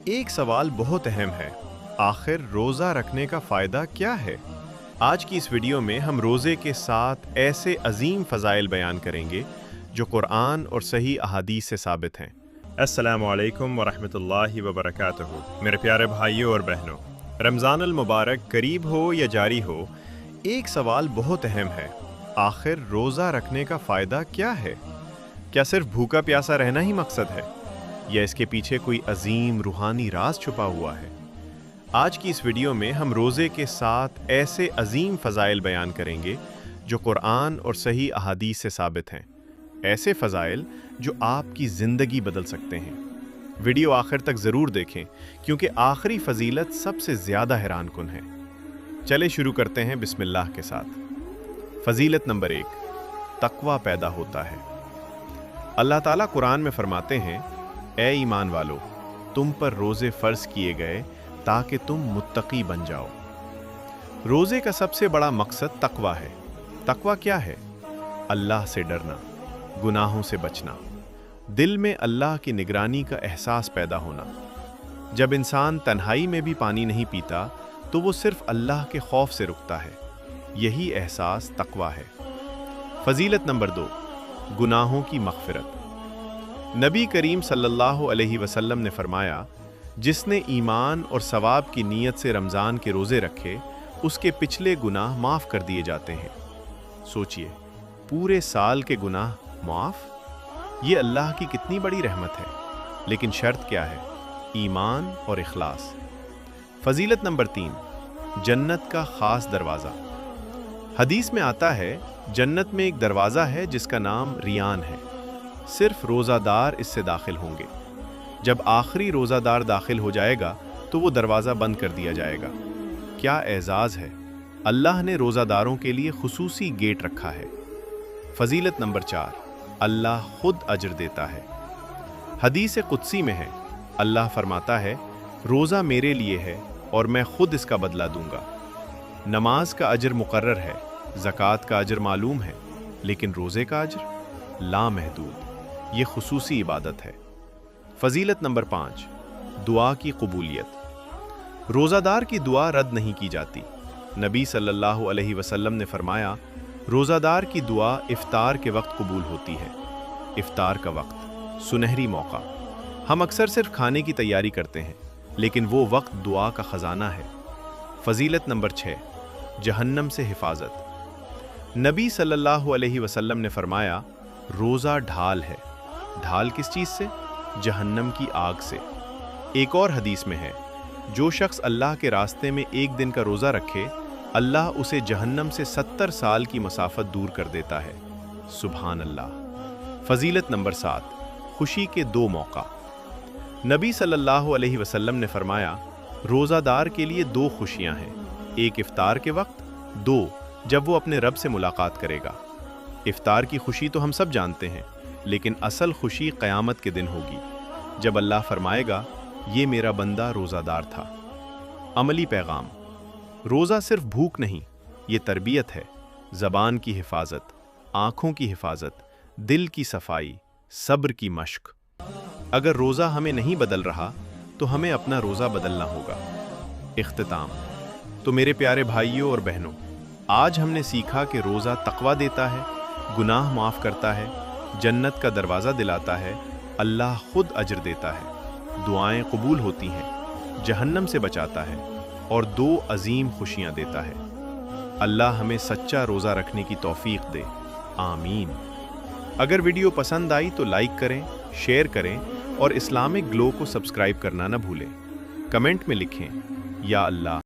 एक सवाल बहुत अहम है। आखिर रोज़ा रखने का फ़ायदा क्या है? आज की इस वीडियो में हम रोज़े के साथ ऐसे अजीम फ़ज़ाइल बयान करेंगे जो कुरान और सही अहादीस से साबित हैं। अस्सलामु अलैकुम वरहमतुल्लाहि वबरकातुहू। मेरे प्यारे भाइयों और बहनों, रमज़ान अल मुबारक करीब हो या जारी हो, एक सवाल बहुत अहम है। आखिर रोज़ा रखने का फ़ायदा क्या है? क्या सिर्फ भूखा प्यासा रहना ही मकसद है, या इसके पीछे कोई अजीम रूहानी राज छुपा हुआ है? आज की इस वीडियो में हम रोज़े के साथ ऐसे अजीम फ़ज़ाइल बयान करेंगे जो कुरान और सही अहादीस से साबित हैं। ऐसे फ़ज़ाइल जो आपकी ज़िंदगी बदल सकते हैं। वीडियो आखिर तक ज़रूर देखें, क्योंकि आखिरी फ़जीलत सबसे ज़्यादा हैरान कुन है। चले शुरू करते हैं बिस्मिल्लाह के साथ। फ़जीलत नंबर 1, तक़वा पैदा होता है। अल्लाह ताला कुरान में फरमाते हैं, ए ईमान वालो, तुम पर रोज़े फ़र्ज़ किए गए ताकि तुम मुत्तकी बन जाओ। रोज़े का सबसे बड़ा मकसद तक़वा है। तक़वा क्या है? अल्लाह से डरना, गुनाहों से बचना, दिल में अल्लाह की निगरानी का एहसास पैदा होना। जब इंसान तन्हाई में भी पानी नहीं पीता तो वो सिर्फ अल्लाह के खौफ से रुकता है। यही एहसास तक़वा है। फ़जीलत नंबर 2, गुनाहों की मग़फ़िरत। नबी करीम सल्लल्लाहु अलैहि वसल्लम ने फरमाया, जिसने ईमान और सवाब की नीयत से रमज़ान के रोज़े रखे, उसके पिछले गुनाह माफ़ कर दिए जाते हैं। सोचिए, पूरे साल के गुनाह माफ़! ये अल्लाह की कितनी बड़ी रहमत है। लेकिन शर्त क्या है? ईमान और इखलास। फ़जीलत नंबर 3, जन्नत का ख़ास दरवाज़ा। हदीस में आता है, जन्नत में एक दरवाज़ा है जिसका नाम रियान है। सिर्फ रोज़ादार इससे दाखिल होंगे। जब आखिरी रोज़ादार दाखिल हो जाएगा तो वो दरवाज़ा बंद कर दिया जाएगा। क्या एजाज़ है! अल्लाह ने रोज़ादारों के लिए खुसूसी गेट रखा है। फ़जीलत नंबर 4, अल्लाह खुद अजर देता है। हदीस कुदसी में है, अल्लाह फरमाता है, रोज़ा मेरे लिए है और मैं खुद इसका बदला दूंगा। नमाज का अजर मुकर्रर है, ज़कात का अजर मालूम है, लेकिन रोज़े का अजर लामहदूद। ये खुसूसी इबादत है। फ़जीलत नंबर 5, दुआ की कबूलियत। रोज़ादार की दुआ रद्द नहीं की जाती। नबी सल्लल्लाहु अलैहि वसल्लम ने फरमाया, रोज़ादार की दुआ इफ्तार के वक्त कबूल होती है। इफ्तार का वक्त, सुनहरी मौका। हम अक्सर सिर्फ खाने की तैयारी करते हैं, लेकिन वो वक्त दुआ का ख़जाना है। फ़जीलत नंबर 6, जहन्नम से हिफाजत। नबी सल्लल्लाहु अलैहि वसल्लम ने फरमाया, रोज़ा ढाल है। ढाल किस चीज़ से? जहन्नम की आग से। एक और हदीस में है, जो शख्स अल्लाह के रास्ते में एक दिन का रोज़ा रखे, अल्लाह उसे जहन्नम से 70 साल की मसाफत दूर कर देता है। सुभान अल्लाह। फ़जीलत नंबर 7, खुशी के 2 मौका। नबी सल्लल्लाहु अलैहि वसल्लम ने फरमाया, रोज़ादार के लिए 2 खुशियाँ हैं। एक इफ्तार के वक्त, 2 जब वो अपने रब से मुलाकात करेगा। इफ्तार की खुशी तो हम सब जानते हैं, लेकिन असल खुशी क़यामत के दिन होगी, जब अल्लाह फरमाएगा, ये मेरा बंदा रोज़ादार था। अमली पैगाम। रोज़ा सिर्फ भूख नहीं, ये तरबियत है। ज़बान की हिफाजत, आँखों की हिफाजत, दिल की सफाई, सब्र की मश्क। अगर रोज़ा हमें नहीं बदल रहा तो हमें अपना रोज़ा बदलना होगा। इख्तिताम। तो मेरे प्यारे भाइयों और बहनों, आज हमने सीखा कि रोज़ा तक़वा देता है, गुनाह माफ़ करता है, जन्नत का दरवाज़ा दिलाता है, अल्लाह खुद अजर देता है, दुआएं कबूल होती हैं, जहन्नम से बचाता है और 2 अजीम खुशियां देता है। अल्लाह हमें सच्चा रोज़ा रखने की तौफीक दे। आमीन। अगर वीडियो पसंद आई तो लाइक करें, शेयर करें और इस्लामिक ग्लो को सब्सक्राइब करना न भूलें। कमेंट में लिखें, या अल्लाह